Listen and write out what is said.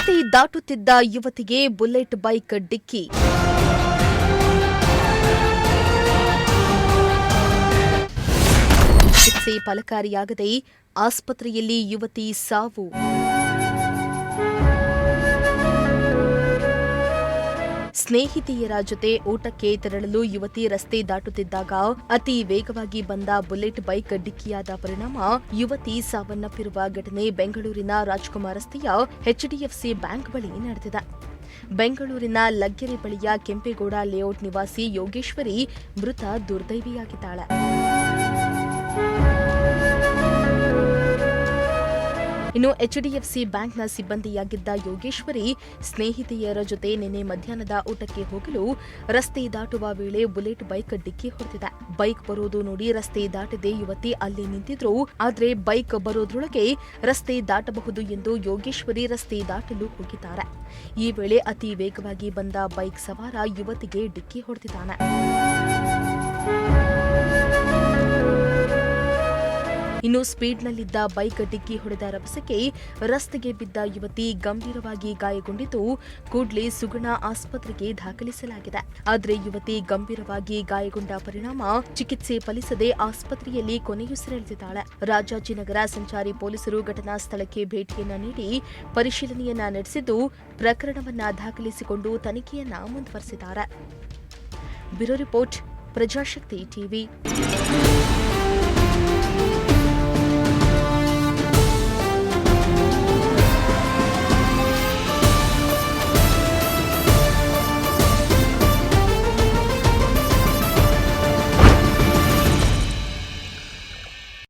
ರಸ್ತೆ ದಾಟುತ್ತಿದ್ದ ಯುವತಿಗೆ bullet bike ಡಿಕ್ಕಿ. ಚಿಕಿತ್ಸೆ ಫಲಕಾರಿಯಾಗದೆ ಆಸ್ಪತ್ರೆಯಲ್ಲಿ ಯುವತಿ ಸಾವು. ಸ್ನೇಹಿತೆಯರ ಜೊತೆ ಊಟಕ್ಕೆ ತೆರಳಲು ಯುವತಿ ರಸ್ತೆ ದಾಟುತ್ತಿದ್ದಾಗ ಅತಿ ವೇಗವಾಗಿ ಬಂದ ಬುಲೆಟ್ ಬೈಕ್ ಡಿಕ್ಕಿಯಾದ ಪರಿಣಾಮ ಯುವತಿ ಸಾವನ್ನಪ್ಪಿರುವ ಘಟನೆ ಬೆಂಗಳೂರಿನ ರಾಜ್ಕುಮಾರ್ ರಸ್ತೆಯ ಎಚ್ಡಿಎಫ್ಸಿ ಬ್ಯಾಂಕ್ ಬಳಿ ನಡೆದಿದೆ. ಬೆಂಗಳೂರಿನ ಲಗ್ಗೆರೆ ಬಳಿಯ ಕೆಂಪೇಗೌಡ ಲೇಔಟ್ ನಿವಾಸಿ ಯೋಗೇಶ್ವರಿ ಮೃತ ದುರ್ದೈವಿಯಾಗಿದ್ದಾಳೆ. ಇನ್ನು ಎಚ್ಡಿಎಫ್ಸಿ ಬ್ಯಾಂಕ್ನ ಸಿಬ್ಬಂದಿಯಾಗಿದ್ದ ಯೋಗೇಶ್ವರಿ ಸ್ನೇಹಿತೆಯರ ಜೊತೆ ನಿನ್ನೆ ಮಧ್ಯಾಹ್ನದ ಊಟಕ್ಕೆ ಹೋಗಲು ರಸ್ತೆ ದಾಟುವ ವೇಳೆ ಬುಲೆಟ್ ಬೈಕ್ ಡಿಕ್ಕಿ ಹೊಡೆದಿದೆ. ಬೈಕ್ ಬರೋದು ನೋಡಿ ರಸ್ತೆ ದಾಟದೆ ಯುವತಿ ಅಲ್ಲಿ ನಿಂತಿದ್ರು. ಆದರೆ ಬೈಕ್ ಬರೋದ್ರೊಳಗೆ ರಸ್ತೆ ದಾಟಬಹುದು ಎಂದು ಯೋಗೇಶ್ವರಿ ರಸ್ತೆ ದಾಟಲು ಹೋಗಿದ್ದಾರೆ. ಈ ವೇಳೆ ಅತಿ ವೇಗವಾಗಿ ಬಂದ ಬೈಕ್ ಸವಾರ ಯುವತಿಗೆ ಡಿಕ್ಕಿ ಹೊಡೆದಿದ್ದಾನೆ. ಇನ್ನು ಸ್ಪೀಡ್ನಲ್ಲಿದ್ದ ಬೈಕ್ ಡಿಕ್ಕಿ ಹೊಡೆದ ರಭಸಕ್ಕೆ ರಸ್ತೆಗೆ ಬಿದ್ದ ಯುವತಿ ಗಂಭೀರವಾಗಿ ಗಾಯಗೊಂಡಿದ್ದು ಕೂಡಲೇ ಸುಗುಣ ಆಸ್ಪತ್ರೆಗೆ ದಾಖಲಿಸಲಾಗಿದೆ. ಆದರೆ ಯುವತಿ ಗಂಭೀರವಾಗಿ ಗಾಯಗೊಂಡ ಪರಿಣಾಮ ಚಿಕಿತ್ಸೆ ಫಲಿಸದೆ ಆಸ್ಪತ್ರೆಯಲ್ಲಿ ಕೊನೆಯುಸಿರೆಳೆದಿದ್ದಾಳೆ. ರಾಜಾಜಿನಗರ ಸಂಚಾರಿ ಪೊಲೀಸರು ಘಟನಾ ಸ್ಥಳಕ್ಕೆ ಭೇಟಿಯನ್ನ ನೀಡಿ ಪರಿಶೀಲನೆಯನ್ನ ನಡೆಸಿದ್ದು ಪ್ರಕರಣವನ್ನ ದಾಖಲಿಸಿಕೊಂಡು ತನಿಖೆಯನ್ನ ಮುಂದುವರೆಸಿದ್ದಾರೆ. Bureau report, Prajashakti TV.